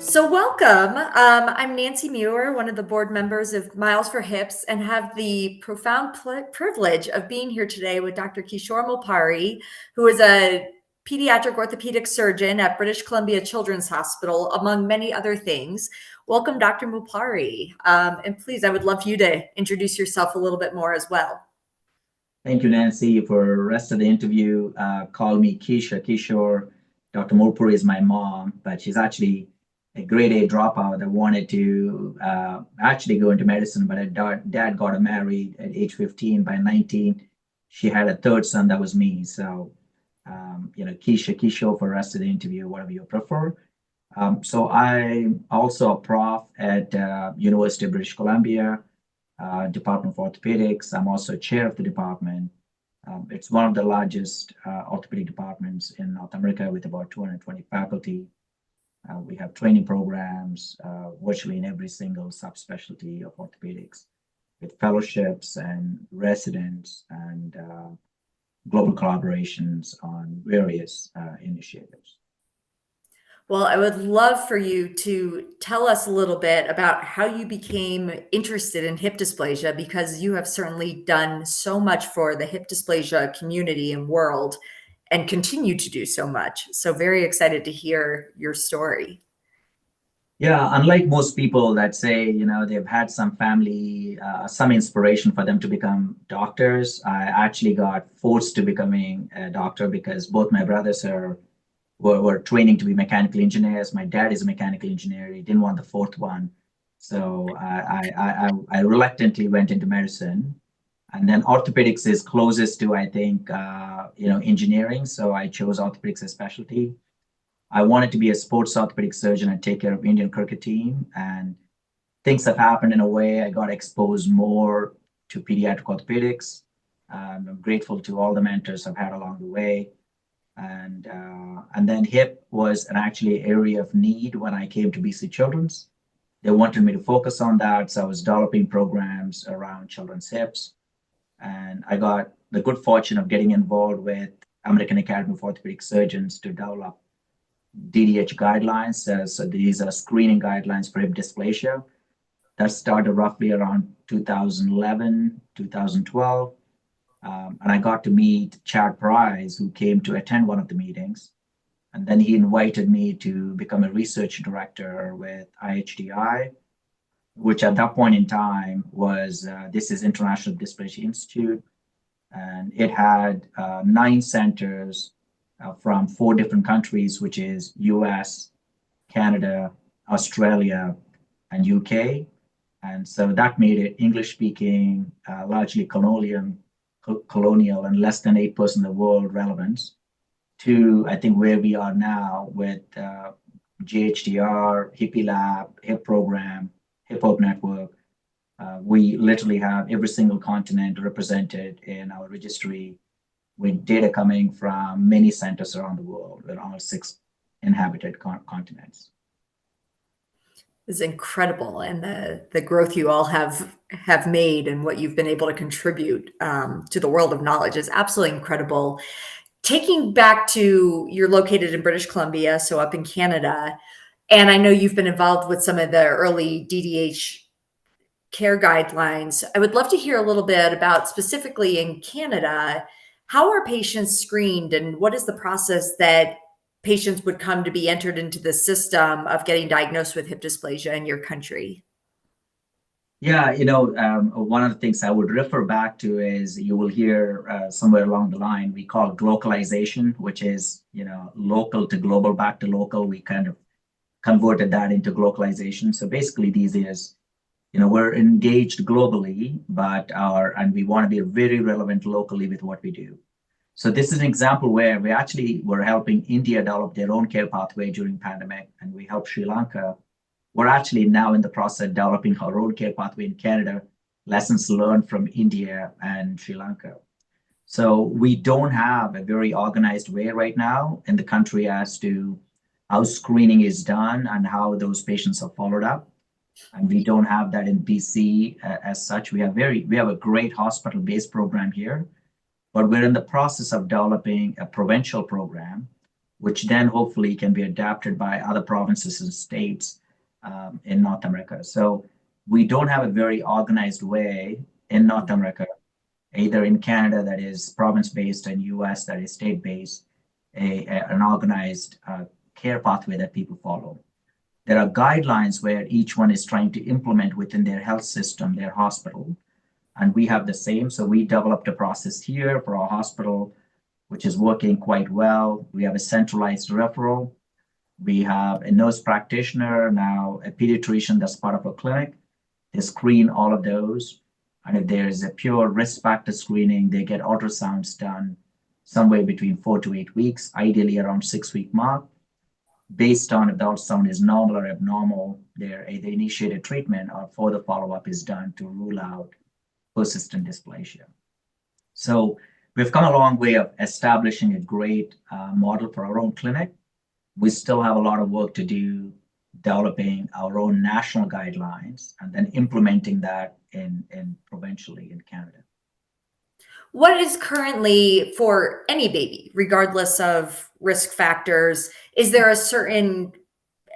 So, welcome. I'm Nancy Muir, one of the board members of Miles for Hips, and have the profound privilege of being here today with Dr. Kishore Mulpuri, who is a pediatric orthopedic surgeon at British Columbia Children's Hospital, among many other things. Welcome, Dr. Mulpuri. And please, I would love you to introduce yourself a little bit more as well. Thank you, Nancy, for the rest of the interview. Call me Kishore. Dr. Mulpuri is my mom, but she's actually a grade A dropout that wanted to actually go into medicine, but her dad got married at age 15. By 19, she had a third son, that was me. So, Kishore for the rest of the interview, whatever you prefer. So I'm also a prof at University of British Columbia, Department of Orthopaedics. I'm also chair of the department. It's one of the largest orthopedic departments in North America with about 220 faculty. We have training programs virtually in every single subspecialty of orthopedics with fellowships and residents and global collaborations on various initiatives. Well, I would love for you to tell us a little bit about how you became interested in hip dysplasia, because you have certainly done so much for the hip dysplasia community and world and continue to do so much. So very excited to hear your story. Yeah, unlike most people that say, they've had some family, some inspiration for them to become doctors, I actually got forced to becoming a doctor because both my brothers were training to be mechanical engineers. My dad is a mechanical engineer. He didn't want the fourth one. So I reluctantly went into medicine. And then orthopedics is closest to, I think, engineering. So I chose orthopedics as specialty. I wanted to be a sports orthopedic surgeon and take care of Indian cricket team. And things have happened in a way. I got exposed more to pediatric orthopedics. I'm grateful to all the mentors I've had along the way. And then hip was an actually area of need when I came to BC Children's. They wanted me to focus on that. So I was developing programs around children's hips. And I got the good fortune of getting involved with American Academy of Orthopaedic Surgeons to develop DDH guidelines. So these are screening guidelines for hip dysplasia. That started roughly around 2011, 2012. And I got to meet Chad Price, who came to attend one of the meetings. And then he invited me to become a research director with IHDI, which at that point in time was, this is International Hip Dysplasia Institute. And it had 9 centers from 4 different countries, which is US, Canada, Australia, and UK. And so that made it English speaking, largely colonial and less than 8% of the world relevance to, I think, where we are now with GHDR, Hippie Lab, HIP program, Hip Hop Network. We literally have every single continent represented in our registry with data coming from many centers around the world with all 6 inhabited continents. Is incredible, and the growth you all have made and what you've been able to contribute to the world of knowledge is absolutely incredible. Taking back to, you're located in British Columbia, so up in Canada, and I know you've been involved with some of the early DDH care guidelines. I would love to hear a little bit about, specifically in Canada, how are patients screened and what is the process that patients would come to be entered into the system of getting diagnosed with hip dysplasia in your country? Yeah, one of the things I would refer back to is you will hear somewhere along the line, we call it localization, which is, local to global, back to local. We kind of converted that into globalization. So basically these days, we're engaged globally, and we want to be very relevant locally with what we do. So this is an example where we actually were helping India develop their own care pathway during pandemic, and we helped Sri Lanka. We're actually now in the process of developing our own care pathway in Canada, lessons learned from India and Sri Lanka. So we don't have a very organized way right now in the country as to how screening is done and how those patients are followed up. And we don't have that in BC as such. We have a great hospital-based program here, but we're in the process of developing a provincial program which then hopefully can be adapted by other provinces and states in North America. So we don't have a very organized way in North America, either in Canada that is province-based and US that is state-based, an organized care pathway that people follow. There are guidelines where each one is trying to implement within their health system, their hospital, and we have the same. So we developed a process here for our hospital, which is working quite well. We have a centralized referral. We have a nurse practitioner, now a pediatrician that's part of a clinic. They screen all of those. And if there is a pure risk factor screening, they get ultrasounds done somewhere between 4 to 8 weeks, ideally around 6-week mark. Based on if the ultrasound is normal or abnormal, they initiate a treatment or further follow-up is done to rule out persistent dysplasia. So we've come a long way of establishing a great model for our own clinic. We still have a lot of work to do developing our own national guidelines and then implementing that in provincially in Canada. What is currently for any baby, regardless of risk factors, is there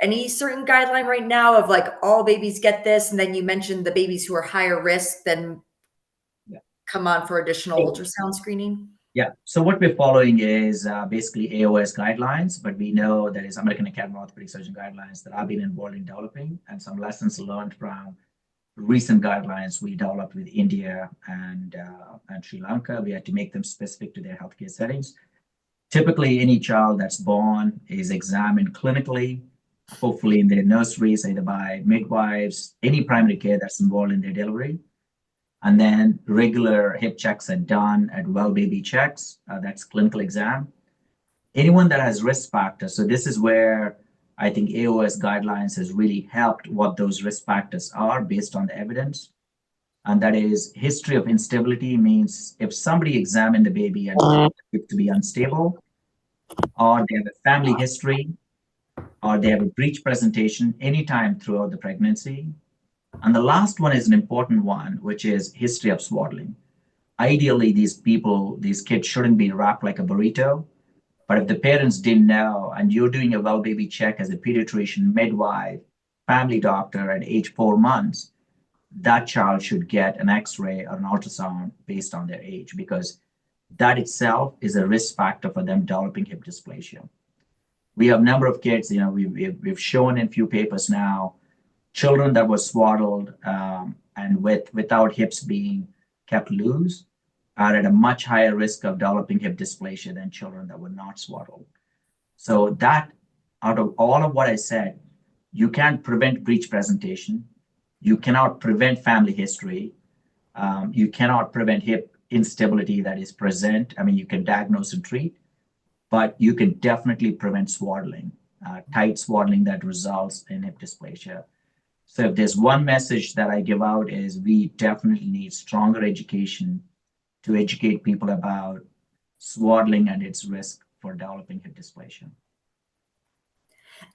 any certain guideline right now of like all babies get this? And then you mentioned the babies who are higher risk then come on for additional ultrasound screening? Yeah, so what we're following is basically AOS guidelines, but we know there is American Academy of Orthopaedic Surgeon guidelines that I've been involved in developing, and some lessons learned from recent guidelines we developed with India and Sri Lanka. We had to make them specific to their healthcare settings. Typically, any child that's born is examined clinically, hopefully in their nurseries, either by midwives, any primary care that's involved in their delivery. And then regular hip checks are done at well baby checks. That's clinical exam. Anyone that has risk factors, so this is where I think AOS guidelines has really helped what those risk factors are based on the evidence. And that is history of instability means if somebody examined the baby and found it to be unstable, or they have a family history, or they have a breech presentation anytime throughout the pregnancy. And the last one is an important one, which is history of swaddling. Ideally, these kids shouldn't be wrapped like a burrito. But if the parents didn't know and you're doing a well baby check as a pediatrician, midwife, family doctor at age 4 months, that child should get an X-ray or an ultrasound based on their age, because that itself is a risk factor for them developing hip dysplasia. We have a number of kids, we've shown in a few papers now, children that were swaddled and without hips being kept loose are at a much higher risk of developing hip dysplasia than children that were not swaddled. So that, out of all of what I said, you can't prevent breech presentation, you cannot prevent family history, you cannot prevent hip instability that is present. I mean, you can diagnose and treat, but you can definitely prevent swaddling, tight swaddling that results in hip dysplasia. So if there's one message that I give out is we definitely need stronger education to educate people about swaddling and its risk for developing hip dysplasia.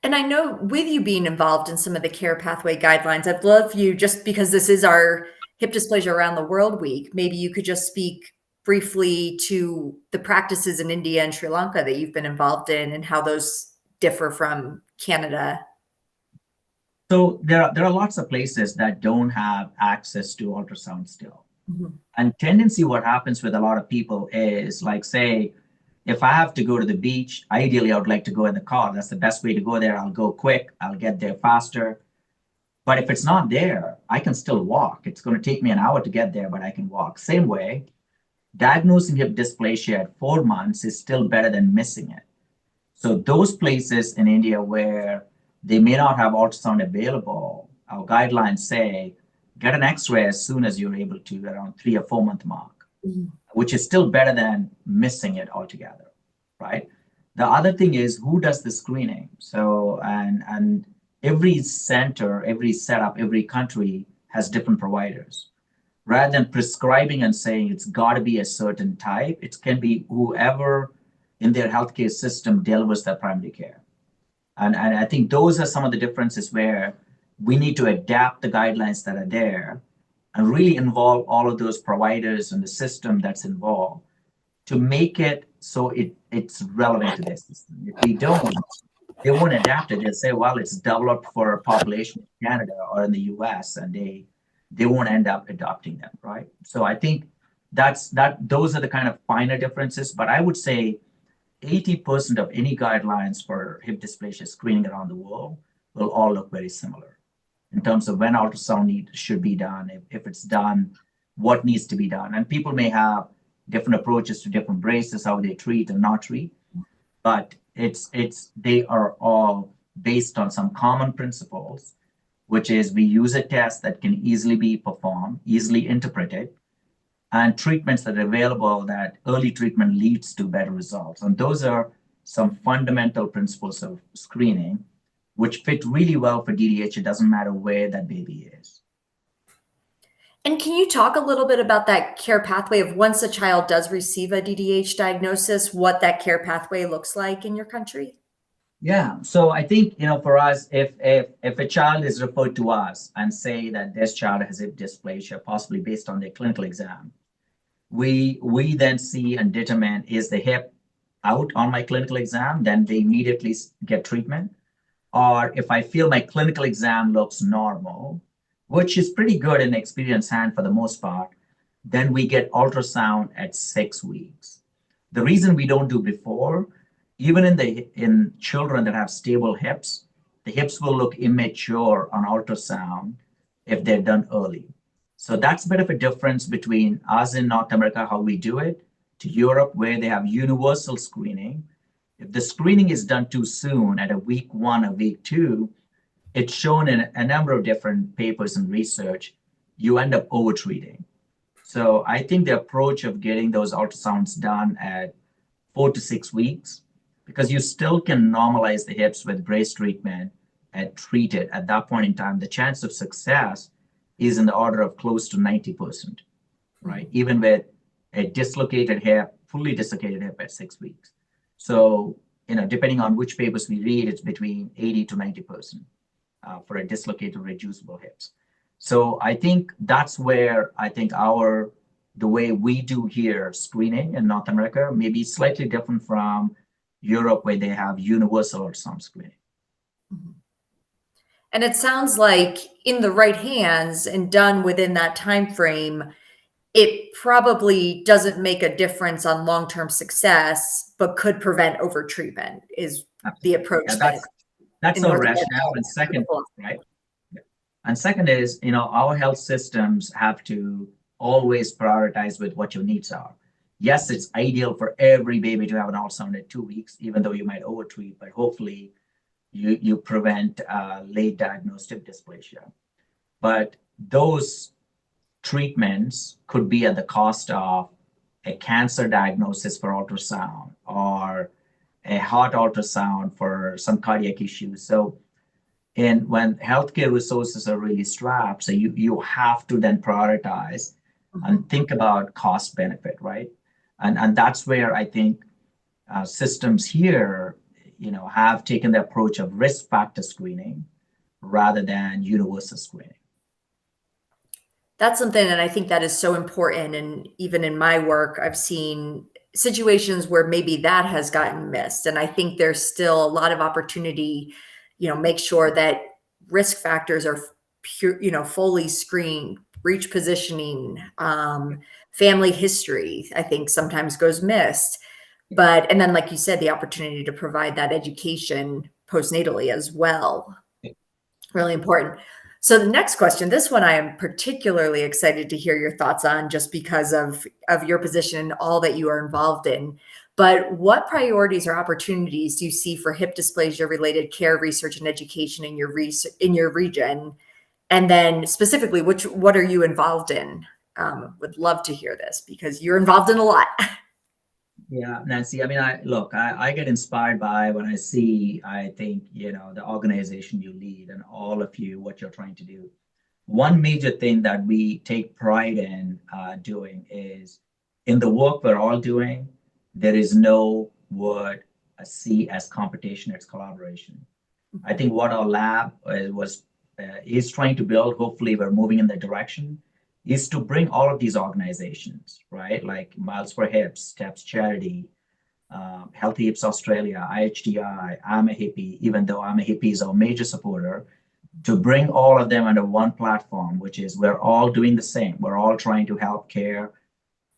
And I know with you being involved in some of the care pathway guidelines, I'd love you, just because this is our Hip Dysplasia Around the World Week, maybe you could just speak briefly to the practices in India and Sri Lanka that you've been involved in and how those differ from Canada. So there are lots of places that don't have access to ultrasound still. Mm-hmm. And tendency, what happens with a lot of people is like, say, if I have to go to the beach, ideally I would like to go in the car. That's the best way to go there. I'll go quick, I'll get there faster. But if it's not there, I can still walk. It's going to take me an hour to get there, but I can walk. Same way, diagnosing hip dysplasia at 4 months is still better than missing it. So those places in India where they may not have ultrasound available, our guidelines say, get an X-ray as soon as you're able to, around 3 or 4 month mark, which is still better than missing it altogether, right? The other thing is who does the screening. So, and every center, every setup, every country has different providers. Rather than prescribing and saying it's got to be a certain type, it can be whoever in their healthcare system delivers their primary care. And I think those are some of the differences where we need to adapt the guidelines that are there and really involve all of those providers and the system that's involved to make it it's relevant to their system. If we don't, they won't adapt it. They'll say, well, it's developed for a population in Canada or in the US, and they won't end up adopting them, right? So I think those are the kind of finer differences. But I would say 80% of any guidelines for hip dysplasia screening around the world will all look very similar in terms of when ultrasound should be done, if it's done, what needs to be done. And people may have different approaches to different braces, how they treat and not treat, but they are all based on some common principles, which is we use a test that can easily be performed, easily interpreted, and treatments that are available, that early treatment leads to better results. And those are some fundamental principles of screening, which fit really well for DDH. It doesn't matter where that baby is. And can you talk a little bit about that care pathway of once a child does receive a DDH diagnosis, what that care pathway looks like in your country? Yeah. So I think, for us, if a child is referred to us and say that this child has hip dysplasia, possibly based on their clinical exam, we then see and determine, is the hip out on my clinical exam? Then they immediately get treatment. Or if I feel my clinical exam looks normal, which is pretty good in experienced hand for the most part, then we get ultrasound at 6 weeks. The reason we don't do before, even in children that have stable hips, the hips will look immature on ultrasound if they're done early. So that's a bit of a difference between us in North America, how we do it, to Europe, where they have universal screening. If the screening is done too soon at a week 1 or week 2, it's shown in a number of different papers and research, you end up overtreating. So I think the approach of getting those ultrasounds done at 4 to 6 weeks, because you still can normalize the hips with brace treatment and treat it at that point in time, the chance of success is in the order of close to 90%, right? Even with a dislocated hip, fully dislocated hip at 6 weeks. So, depending on which papers we read, it's between 80 to 90% for a dislocated reducible hips. So I think that's where I think the way we do here screening in North America may be slightly different from Europe, where they have universal ultrasound screening. Mm-hmm. And it sounds like in the right hands and done within that time frame, it probably doesn't make a difference on long-term success, but could prevent overtreatment is the approach. Yeah, that's our rationale. And second, right? And second is, our health systems have to always prioritize with what your needs are. Yes, it's ideal for every baby to have an ultrasound at 2 weeks, even though you might overtreat, but hopefully you prevent late diagnosed hip dysplasia. But those treatments could be at the cost of a cancer diagnosis for ultrasound or a heart ultrasound for some cardiac issues. So, and when healthcare resources are really strapped, so you have to then prioritize and think about cost benefit, right? And that's where I think systems here, have taken the approach of risk factor screening rather than universal screening. That's something that I think that is so important. And even in my work, I've seen situations where maybe that has gotten missed. And I think there's still a lot of opportunity, make sure that risk factors are pure, fully screened, breech positioning, family history, I think sometimes goes missed. And then, like you said, the opportunity to provide that education postnatally as well. Really important. So the next question, this one I am particularly excited to hear your thoughts on, just because of your position and all that you are involved in. But what priorities or opportunities do you see for hip dysplasia related care, research, and education in your region? And then specifically, what are you involved in? Would love to hear this because you're involved in a lot. Yeah, Nancy, I mean, I get inspired by when I think, the organization you lead and all of you, what you're trying to do. One major thing that we take pride in doing is in the work we're all doing, there is no word see as competition, it's collaboration. I think what our lab is trying to build, hopefully we're moving in that direction, is to bring all of these organizations, right? Like Miles for Hips, Steps Charity, Healthy Hips Australia, IHDI, I'm a Hippie, even though I'm a Hippie is our major supporter, to bring all of them under one platform, which is we're all doing the same. We're all trying to help care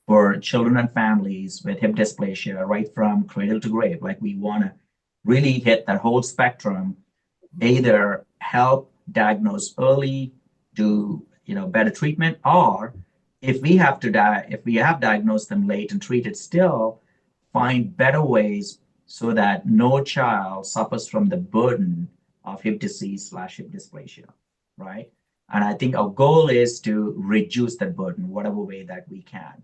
for children and families with hip dysplasia right from cradle to grave. Like we want to really hit that whole spectrum, either help diagnose early, do better treatment, or if we have to if we have diagnosed them late and treated still, find better ways so that no child suffers from the burden of hip disease slash hip dysplasia, right? And I think our goal is to reduce that burden, whatever way that we can.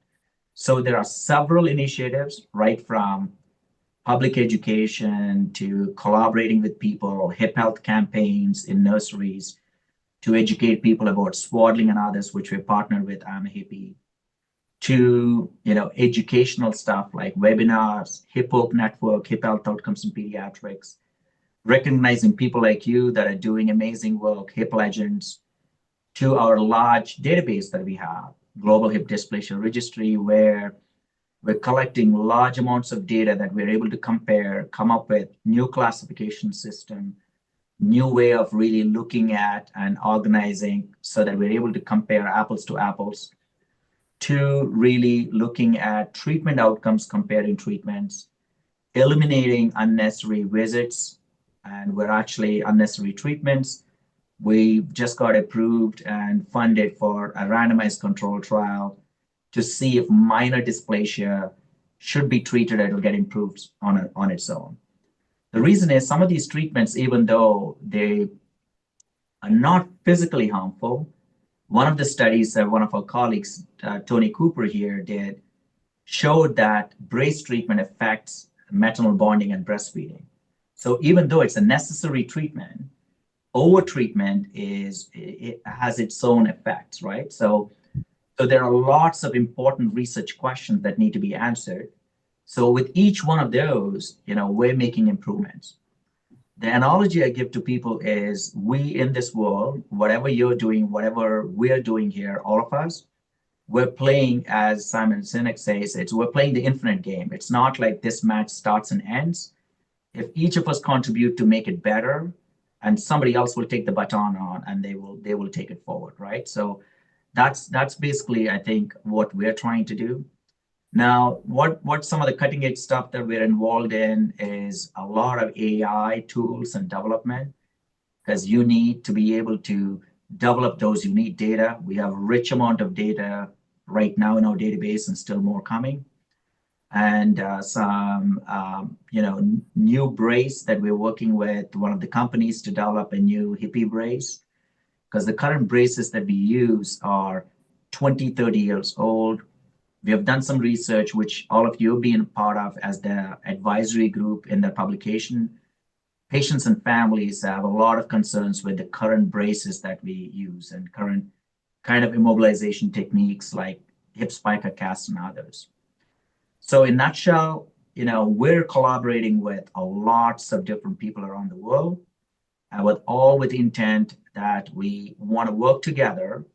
So there are several initiatives, right from public education to collaborating with people, hip health campaigns in nurseries, to educate people about swaddling and others, which we partnered with I'm a Hippie, to educational stuff like webinars, Hip Hope Network, Hip Health Outcomes in Pediatrics, recognizing people like you that are doing amazing work, Hip Legends, to our large database that we have, Global Hip Dysplasia Registry, where we're collecting large amounts of data that we're able to compare, come up with new classification system, new way of really looking at and organizing so that we're able to compare apples to apples, to really looking at treatment outcomes, comparing treatments, eliminating unnecessary visits, and we're actually unnecessary treatments. We just got approved and funded for a randomized control trial to see if minor dysplasia should be treated or get improved on its own. The reason is some of these treatments, even though they are not physically harmful, one of the studies that one of our colleagues, Tony Cooper here, did showed that brace treatment affects maternal bonding and breastfeeding. So even though it's a necessary treatment, over treatment it has its own effects, right? So there are lots of important research questions that need to be answered. So with each one of those, we're making improvements. The analogy I give to people is we in this world, whatever you're doing, whatever we're doing here, all of us, we're playing, as Simon Sinek says, we're playing the infinite game. It's not like this match starts and ends. If each of us contribute to make it better, and somebody else will take the baton on and they will take it forward, right? So that's basically, I think, what we're trying to do. Now, what some of the cutting edge stuff that we're involved in is a lot of AI tools and development, because you need to be able to develop those. You need data. We have a rich amount of data right now in our database and still more coming. And some new brace that we're working with one of the companies to develop a new hippie brace, because the current braces that we use are 20, 30 years old. We have done some research, which all of you have been part of as the advisory group in the publication. Patients and families have a lot of concerns with the current braces that we use and current kind of immobilization techniques like hip spica cast and others. So in a nutshell, we're collaborating with lots of different people around the world, with intent that we want to work together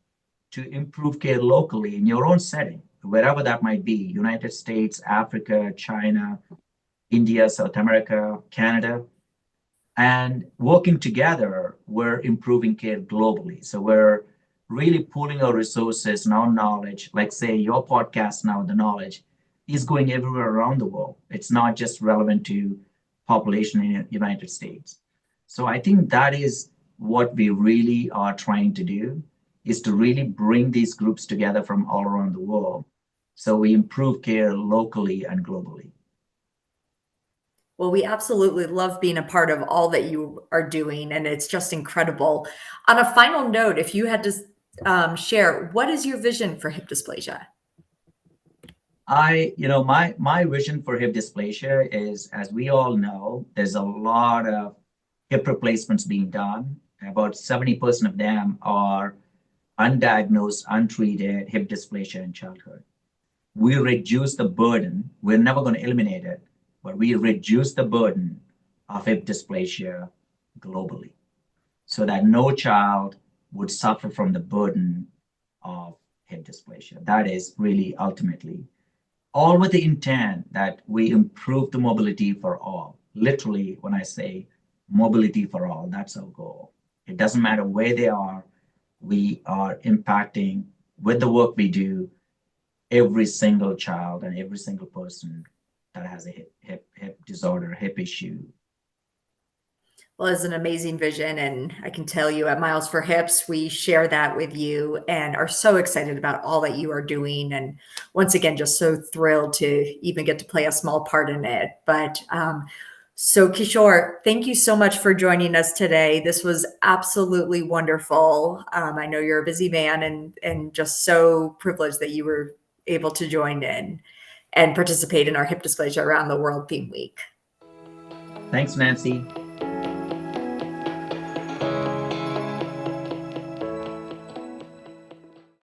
to improve care locally in your own setting, wherever that might be, United States, Africa, China, India, South America, Canada. And working together, we're improving care globally. So we're really pooling our resources and our knowledge, like say your podcast now, the knowledge is going everywhere around the world. It's not just relevant to population in the United States. So I think that is what we really are trying to do, is to really bring these groups together from all around the world so we improve care locally and globally. Well, we absolutely love being a part of all that you are doing, and it's just incredible. On a final note, if you had to share, what is your vision for hip dysplasia? My vision for hip dysplasia is, as we all know, there's a lot of hip replacements being done. About 70% of them are undiagnosed, untreated hip dysplasia in childhood. We reduce the burden. We're never going to eliminate it, but we reduce the burden of hip dysplasia globally so that no child would suffer from the burden of hip dysplasia. That is really ultimately. all with the intent that we improve the mobility for all. Literally, when I say mobility for all, that's our goal. It doesn't matter where they are, we are impacting with the work we do every single child and every single person that has a hip disorder, hip issue. Well, it's an amazing vision. And I can tell you at Miles for Hips, we share that with you and are so excited about all that you are doing. And once again, just so thrilled to even get to play a small part in it. So Kishore, thank you so much for joining us today. This was absolutely wonderful. I know you're a busy man and just so privileged that you were able to join in and participate in our Hip Dysplasia Around the World theme week. Thanks, Nancy.